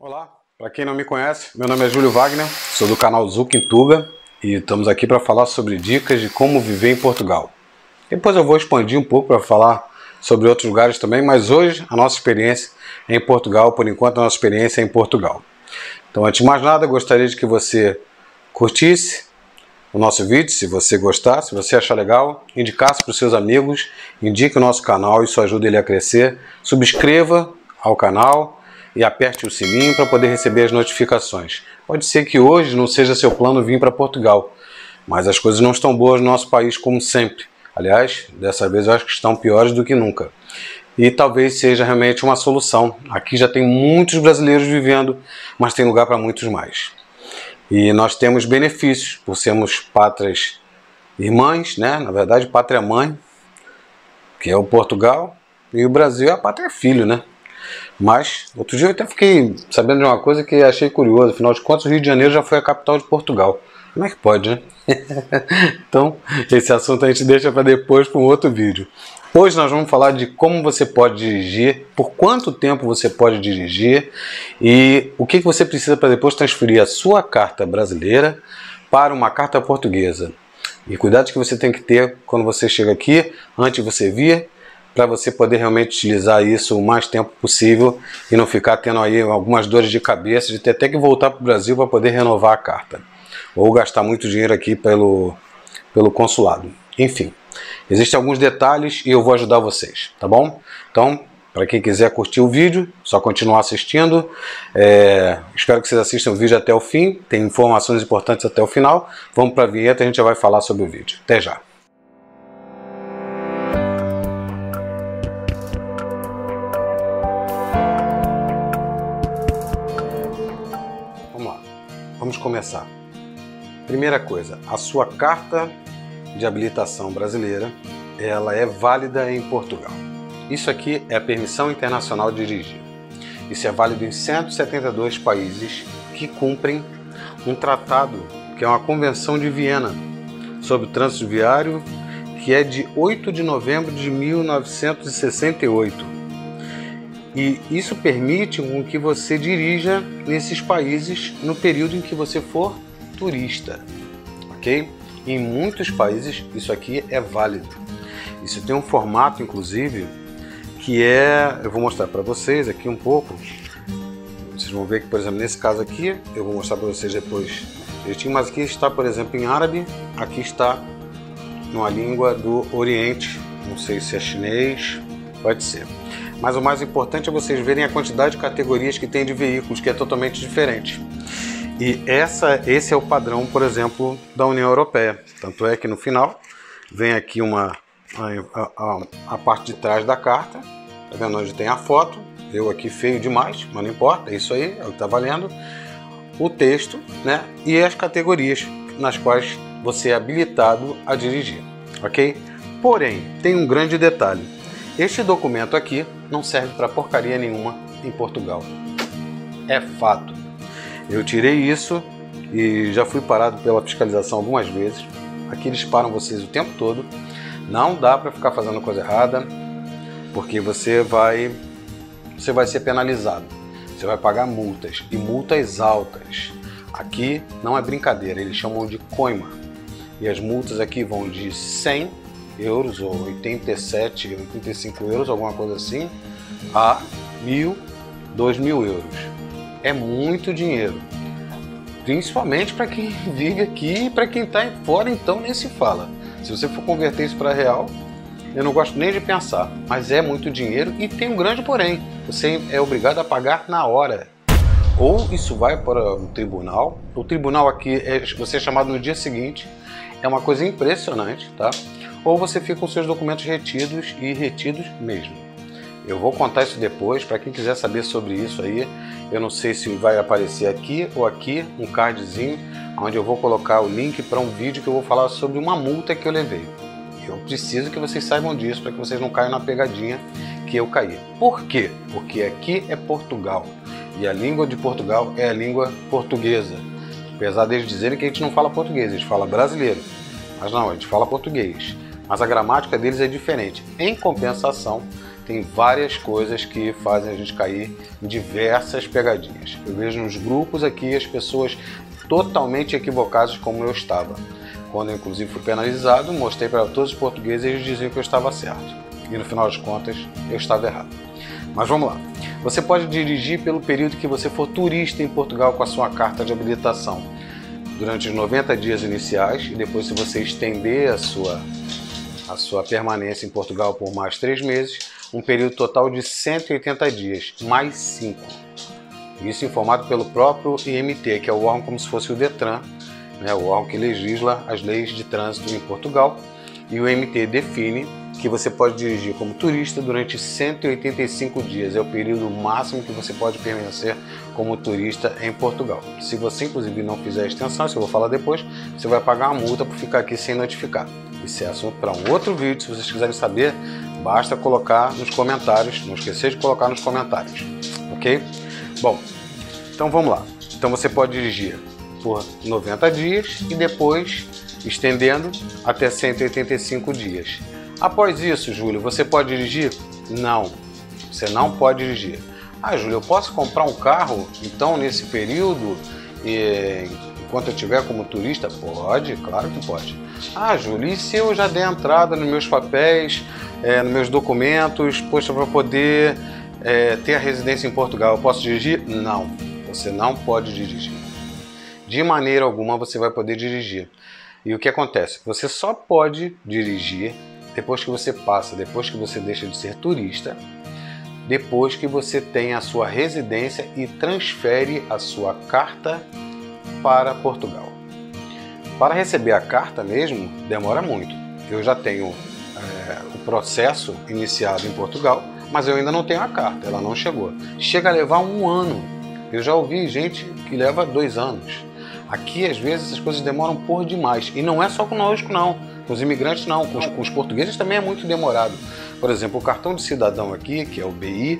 Olá, para quem não me conhece, meu nome é Júlio Wagner, sou do canal Zuca em Tuga e estamos aqui para falar sobre dicas de como viver em Portugal. Depois eu vou expandir um pouco para falar sobre outros lugares também, mas hoje a nossa experiência é em Portugal, por enquanto a nossa experiência é em Portugal. Então, antes de mais nada, gostaria de que você curtisse o nosso vídeo, se você gostar, se você achar legal, indicasse para os seus amigos, indique o nosso canal, isso ajuda ele a crescer, subscreva ao canal e aperte o sininho para poder receber as notificações. Pode ser que hoje não seja seu plano vir para Portugal, mas as coisas não estão boas no nosso país como sempre. Aliás, dessa vez eu acho que estão piores do que nunca. E talvez seja realmente uma solução. Aqui já tem muitos brasileiros vivendo, mas tem lugar para muitos mais. E nós temos benefícios por sermos pátrias irmãs, né? Na verdade, pátria mãe, que é o Portugal, e o Brasil é a pátria filho, né? Mas, outro dia eu até fiquei sabendo de uma coisa que achei curioso. Afinal de contas, o Rio de Janeiro já foi a capital de Portugal. Como é que pode, né? Então, esse assunto a gente deixa para depois, para um outro vídeo. Hoje nós vamos falar de como você pode dirigir, por quanto tempo você pode dirigir e o que você precisa para depois transferir a sua carta brasileira para uma carta portuguesa. E cuidados que você tem que ter quando você chega aqui, antes de você vir, para você poder realmente utilizar isso o mais tempo possível e não ficar tendo aí algumas dores de cabeça, de ter até que voltar para o Brasil para poder renovar a carta. Ou gastar muito dinheiro aqui pelo consulado. Enfim, existem alguns detalhes e eu vou ajudar vocês, tá bom? Então, para quem quiser curtir o vídeo, só continuar assistindo. Espero que vocês assistam o vídeo até o fim, tem informações importantes até o final. Vamos para a vinheta e a gente já vai falar sobre o vídeo. Até já! Vamos começar. Primeira coisa, a sua carta de habilitação brasileira, ela é válida em Portugal. Isso aqui é a permissão internacional de dirigir. Isso é válido em 172 países que cumprem um tratado, que é uma Convenção de Viena sobre o trânsito viário, que é de 8 de novembro de 1968. E isso permite que você dirija nesses países no período em que você for turista, ok? Em muitos países isso aqui é válido. Isso tem um formato, inclusive, que eu vou mostrar para vocês aqui um pouco. Vocês vão ver que, por exemplo, nesse caso aqui, eu vou mostrar para vocês depois direitinho, mas aqui está, por exemplo, em árabe, aqui está numa língua do Oriente, não sei se é chinês, pode ser. Mas o mais importante é vocês verem a quantidade de categorias que tem de veículos, que é totalmente diferente. E esse é o padrão, por exemplo, da União Europeia. Tanto é que no final vem aqui a parte de trás da carta, tá vendo onde tem a foto, eu aqui feio demais, mas não importa, é isso aí, é o que está valendo. O texto, né, e as categorias nas quais você é habilitado a dirigir, ok? Porém, tem um grande detalhe. Este documento aqui não serve para porcaria nenhuma em Portugal. É fato. Eu tirei isso e já fui parado pela fiscalização algumas vezes. Aqui eles param vocês o tempo todo. Não dá para ficar fazendo coisa errada, porque você vai ser penalizado. Você vai pagar multas, e multas altas. Aqui não é brincadeira, eles chamam de coima. E as multas aqui vão de 100 euros ou 87, 85 euros, alguma coisa assim, a 1.000, 2.000 euros. É muito dinheiro, principalmente para quem vive aqui e para quem está fora, então nem se fala. Se você for converter isso para real, eu não gosto nem de pensar, mas é muito dinheiro e tem um grande porém, você é obrigado a pagar na hora. Ou isso vai para o tribunal aqui você é chamado no dia seguinte, é uma coisa impressionante, tá? Ou você fica com seus documentos retidos e retidos mesmo. Eu vou contar isso depois, para quem quiser saber sobre isso aí, eu não sei se vai aparecer aqui ou aqui um cardzinho, onde eu vou colocar o link para um vídeo que eu vou falar sobre uma multa que eu levei. Eu preciso que vocês saibam disso, para que vocês não caiam na pegadinha que eu caí. Por quê? Porque aqui é Portugal, e a língua de Portugal é a língua portuguesa. Apesar deles dizerem que a gente não fala português, a gente fala brasileiro. Mas não, a gente fala português. Mas a gramática deles é diferente. Em compensação, tem várias coisas que fazem a gente cair em diversas pegadinhas. Eu vejo nos grupos aqui as pessoas totalmente equivocadas como eu estava. Quando eu inclusive fui penalizado, mostrei para todos os portugueses e eles diziam que eu estava certo. E no final das contas, eu estava errado. Mas vamos lá. Você pode dirigir pelo período que você for turista em Portugal com a sua carta de habilitação. Durante os 90 dias iniciais e depois, se você estender a sua permanência em Portugal por mais 3 meses, um período total de 180 dias, mais 5. Isso informado pelo próprio IMT, que é o órgão como se fosse o Detran, né, o órgão que legisla as leis de trânsito em Portugal. E o IMT define que você pode dirigir como turista durante 185 dias. É o período máximo que você pode permanecer como turista em Portugal. Se você, inclusive, não fizer a extensão, isso eu vou falar depois, você vai pagar uma multa por ficar aqui sem notificar. Isso é assunto para um outro vídeo. Se vocês quiserem saber, basta colocar nos comentários. Não esquecer de colocar nos comentários, ok? Bom, então vamos lá. Então você pode dirigir por 90 dias e depois estendendo até 185 dias. Após isso, Júlio, você pode dirigir? Não, você não pode dirigir. Ah, Júlio, eu posso comprar um carro, então, nesse período, enquanto eu estiver como turista? Pode, claro que pode. Ah, Júlio, e se eu já der entrada nos meus papéis, nos meus documentos, poxa, para poder ter a residência em Portugal, eu posso dirigir? Não, você não pode dirigir. De maneira alguma você vai poder dirigir. E o que acontece? Você só pode dirigir depois que você deixa de ser turista, depois que você tem a sua residência e transfere a sua carta para Portugal. Para receber a carta mesmo, demora muito. Eu já tenho o processo iniciado em Portugal, mas eu ainda não tenho a carta, ela não chegou. Chega a levar 1 ano. Eu já ouvi gente que leva 2 anos. Aqui, às vezes, essas coisas demoram por demais. E não é só conosco, não. Com os imigrantes, não. Com os portugueses também é muito demorado. Por exemplo, o cartão de cidadão aqui, que é o BI,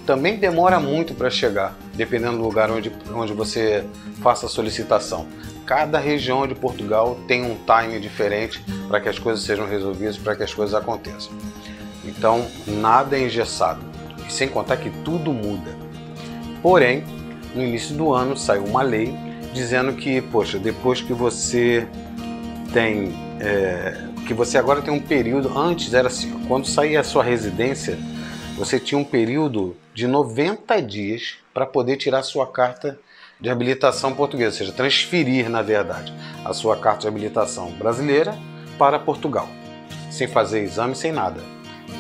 também demora muito para chegar, dependendo do lugar onde você faça a solicitação. Cada região de Portugal tem um time diferente para que as coisas sejam resolvidas, para que as coisas aconteçam. Então, nada é engessado. E sem contar que tudo muda. Porém, no início do ano saiu uma lei dizendo que, poxa, depois que você tem, que você agora tem um período, antes era assim, quando saía a sua residência, você tinha um período de 90 dias para poder tirar a sua carta de habilitação portuguesa, ou seja, transferir, na verdade, a sua carta de habilitação brasileira para Portugal, sem fazer exame, sem nada.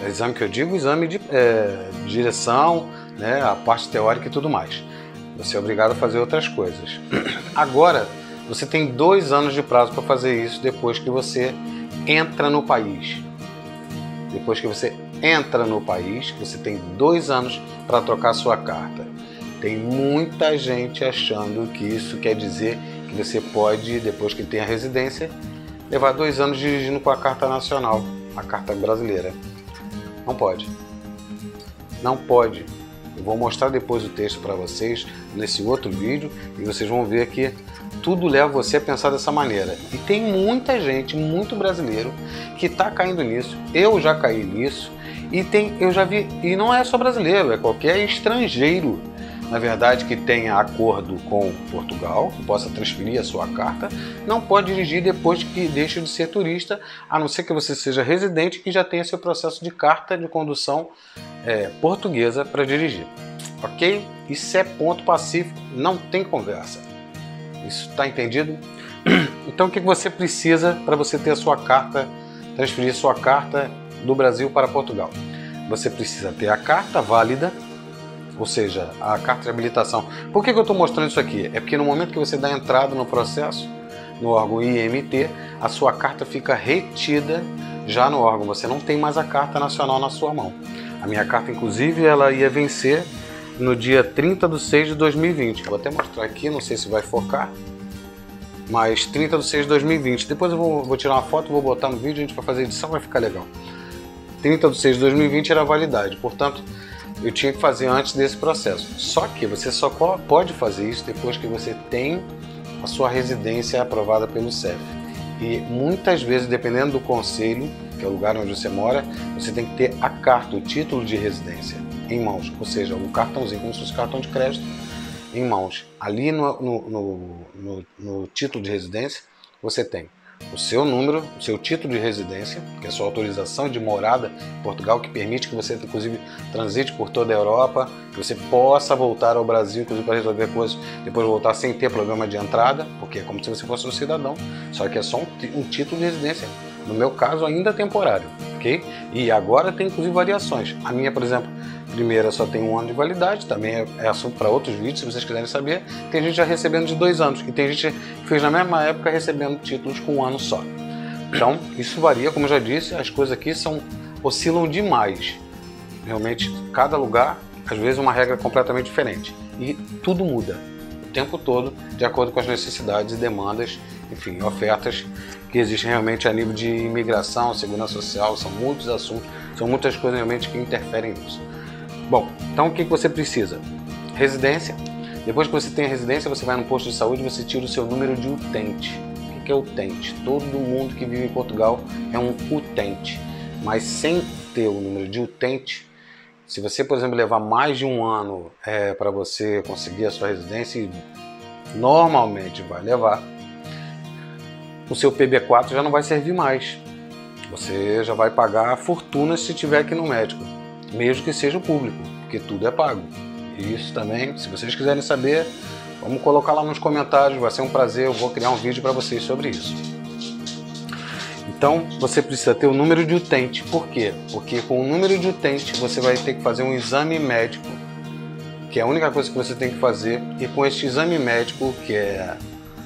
Exame que eu digo, exame de direção, né, a parte teórica e tudo mais. Você é obrigado a fazer outras coisas. Agora, você tem 2 anos de prazo para fazer isso depois que você entra no país. Depois que você entra no país, você tem 2 anos para trocar sua carta. Tem muita gente achando que isso quer dizer que você pode, depois que tem a residência, levar 2 anos dirigindo com a carta nacional, a carta brasileira. Não pode. Não pode. Eu vou mostrar depois o texto para vocês nesse outro vídeo e vocês vão ver que tudo leva você a pensar dessa maneira. E tem muita gente, muito brasileiro, que está caindo nisso. Eu já caí nisso eu já vi, e não é só brasileiro, é qualquer estrangeiro, na verdade, que tenha acordo com Portugal, que possa transferir a sua carta, não pode dirigir depois que deixa de ser turista, a não ser que você seja residente e já tenha seu processo de carta de condução portuguesa para dirigir. Ok? Isso é ponto pacífico, não tem conversa. Isso está entendido? Então o que você precisa para você ter a sua carta, transferir sua carta do Brasil para Portugal? Você precisa ter a carta válida, ou seja, a carta de habilitação. Por que eu estou mostrando isso aqui? É porque no momento que você dá entrada no processo, no órgão IMT, a sua carta fica retida já no órgão. Você não tem mais a carta nacional na sua mão. A minha carta, inclusive, ela ia vencer no dia 30/6/2020. Vou até mostrar aqui, não sei se vai focar, mas 30/6/2020. Depois eu vou tirar uma foto, vou botar no vídeo, a gente vai fazer edição, vai ficar legal. 30/6/2020 era a validade, portanto, eu tinha que fazer antes desse processo. Só que você só pode fazer isso depois que você tem a sua residência aprovada pelo CEF. E muitas vezes, dependendo do conselho, que é o lugar onde você mora, você tem que ter a carta, o título de residência em mãos, ou seja, um cartãozinho, como se fosse cartão de crédito, em mãos. Ali no título de residência, você tem o seu número, o seu título de residência, que é a sua autorização de morada em Portugal, que permite que você, inclusive, transite por toda a Europa, que você possa voltar ao Brasil, inclusive, para resolver coisas, depois voltar sem ter problema de entrada, porque é como se você fosse um cidadão, só que é só um título de residência, no meu caso, ainda temporário, ok? E agora tem, inclusive, variações. A minha, por exemplo, primeira só tem 1 ano de validade, também é assunto para outros vídeos, se vocês quiserem saber. Tem gente já recebendo de 2 anos, e tem gente que fez na mesma época recebendo títulos com 1 ano só. Então, isso varia, como eu já disse, as coisas aqui oscilam demais. Realmente, cada lugar, às vezes, uma regra completamente diferente. E tudo muda, o tempo todo, de acordo com as necessidades e demandas, enfim, ofertas que existem realmente a nível de imigração, segurança social, são muitos assuntos, são muitas coisas realmente que interferem nisso. Bom, então o que você precisa? Residência. Depois que você tem a residência, você vai no posto de saúde e você tira o seu número de utente. O que é utente? Todo mundo que vive em Portugal é um utente. Mas sem ter o número de utente, se você, por exemplo, levar mais de 1 ano para você conseguir a sua residência, e normalmente vai levar, o seu PB4 já não vai servir mais. Você já vai pagar fortuna se tiver aqui no médico, mesmo que seja o público, porque tudo é pago. E isso também, se vocês quiserem saber, vamos colocar lá nos comentários, vai ser um prazer, eu vou criar um vídeo para vocês sobre isso. Então, você precisa ter o número de utente. Por quê? Porque com o número de utente, você vai ter que fazer um exame médico, que é a única coisa que você tem que fazer, e com este exame médico, que é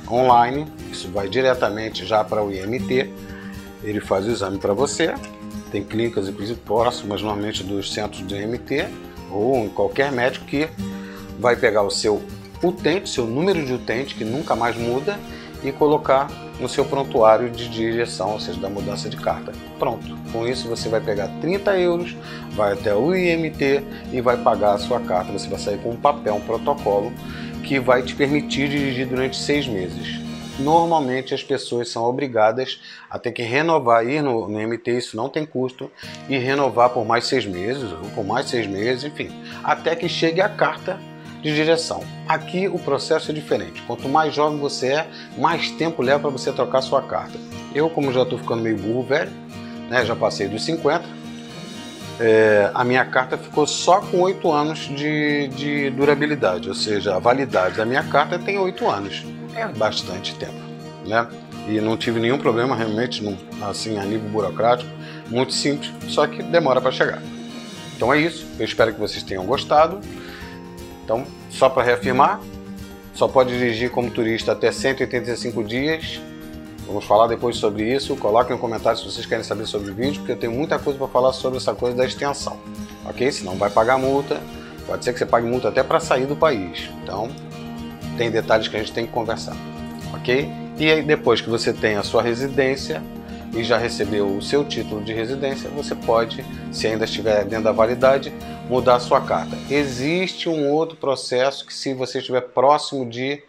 online, isso vai diretamente já para o IMT, ele faz o exame para você. Tem clínicas, inclusive, próximas, normalmente, dos centros do IMT, ou em qualquer médico que vai pegar o seu utente, seu número de utente, que nunca mais muda, e colocar no seu prontuário de direção, ou seja, da mudança de carta. Pronto. Com isso, você vai pegar 30 euros, vai até o IMT e vai pagar a sua carta. Você vai sair com um papel, um protocolo, que vai te permitir dirigir durante 6 meses. Normalmente as pessoas são obrigadas a ter que renovar, ir no MT, isso não tem custo, e renovar por mais 6 meses, ou por mais 6 meses, enfim, até que chegue a carta de direção. Aqui o processo é diferente. Quanto mais jovem você é, mais tempo leva para você trocar sua carta. Eu, como já estou ficando meio burro velho, né, já passei dos 50, a minha carta ficou só com 8 anos de durabilidade, ou seja, a validade da minha carta tem 8 anos. É bastante tempo, né? E não tive nenhum problema realmente, assim, a nível burocrático, muito simples, só que demora para chegar. Então é isso, eu espero que vocês tenham gostado. Então, só para reafirmar, só pode dirigir como turista até 185 dias. Vamos falar depois sobre isso. Coloquem no comentário se vocês querem saber sobre o vídeo, porque eu tenho muita coisa para falar sobre essa coisa da extensão. Ok? Senão vai pagar multa. Pode ser que você pague multa até para sair do país. Então, tem detalhes que a gente tem que conversar. Ok? E aí, depois que você tem a sua residência e já recebeu o seu título de residência, você pode, se ainda estiver dentro da validade, mudar a sua carta. Existe um outro processo que, se você estiver próximo de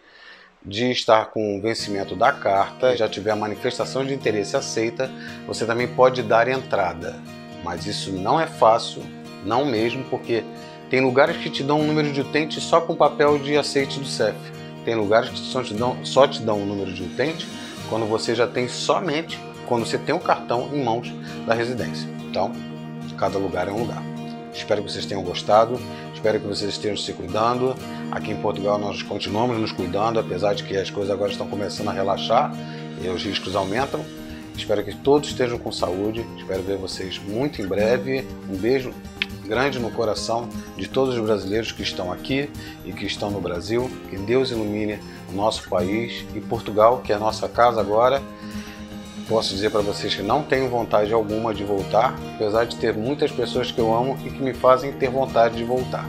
estar com o vencimento da carta, já tiver a manifestação de interesse aceita, você também pode dar entrada. Mas isso não é fácil, não mesmo, porque tem lugares que te dão um número de utente só com papel de aceite do CEF. Tem lugares que só te dão um número de utente quando você já tem somente, quando você tem o cartão em mãos da residência. Então, cada lugar é um lugar. Espero que vocês tenham gostado, espero que vocês estejam se cuidando. Aqui em Portugal nós continuamos nos cuidando, apesar de que as coisas agora estão começando a relaxar e os riscos aumentam. Espero que todos estejam com saúde, espero ver vocês muito em breve. Um beijo grande no coração de todos os brasileiros que estão aqui e que estão no Brasil. Que Deus ilumine o nosso país e Portugal, que é a nossa casa agora. Posso dizer para vocês que não tenho vontade alguma de voltar, apesar de ter muitas pessoas que eu amo e que me fazem ter vontade de voltar.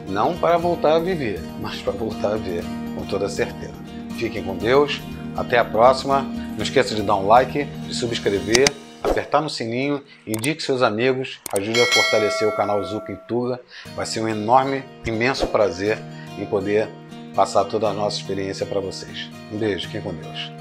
Não para voltar a viver, mas para voltar a ver, com toda certeza. Fiquem com Deus, até a próxima. Não esqueça de dar um like, de subscrever, apertar no sininho, indique seus amigos, ajude a fortalecer o canal Zuca em Tuga. Vai ser um enorme, imenso prazer em poder passar toda a nossa experiência para vocês. Um beijo, fiquem com Deus.